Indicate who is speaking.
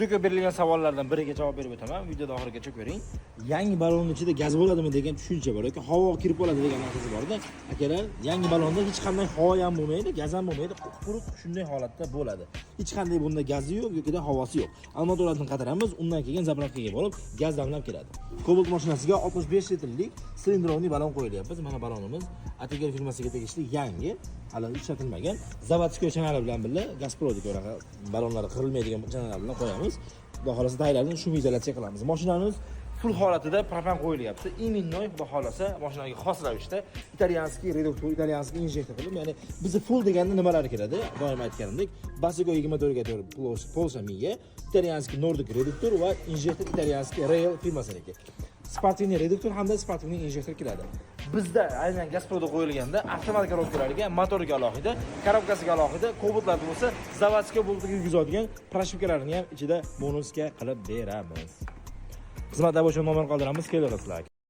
Speaker 1: Juda ko'p berilgan savollardan biriga javob berib o'taman. Videoda oxirigacha ko'ring. Yangi ballonning ichida gaz bo'ladimi degan tushuncha bor yoki havo kirib oladi degan narsa borda. Akalar, yangi ballonda hech qanday havo ham bo'lmaydi, gaz ham bo'lmaydi, quruq shunday holatda bo'ladi. Hech qanday bunda gazi yo'q yoki havosi yo'q. Armaturadan qataramiz, undan keyin zapravkaga borib gaz damlab keladi. Cobalt mashinasiga 65 litrlik silindrovli ballon qo'yilyapti. Mana ballonimiz Atiger firmasiga tegishli yangi, hali ishlatilmagan zavodskiy chanali bilan birga Gazprodek ballonlari qirilmaydigan chanalar bilan qo'yamiz. Xudo xolasa tayyorlarni shu izolyatsiya qilamiz. Mashinamiz full holatida propan qo'yilyapti. Iminoy xudo xolasa mashinaga xos ravishda italyanskiy reduktor, italyanskiy injektor qilib, ya'ni bizni full deganda nimalar kiradi? Doim aytganimdek, Basico 24/4 Polsha miga, italyanskiy Nordic reduktor va injektor italyanskiy Rail firmasiniki. Sportivniy reduktor hamda sportivniy injektor kiradi. Bizda aynan Gazproda qo'yilganda avtomat korobkalarga, motoriga alohida, korobkasiga alohida, Cobaltlarda bo'lsa zavodskiy bo'lib yurgizadigan proshivkalarni ham ichida bonusga qilib beramiz. Xizmatda bo'lish uchun nomer qoldiramiz, kelaverasizlar.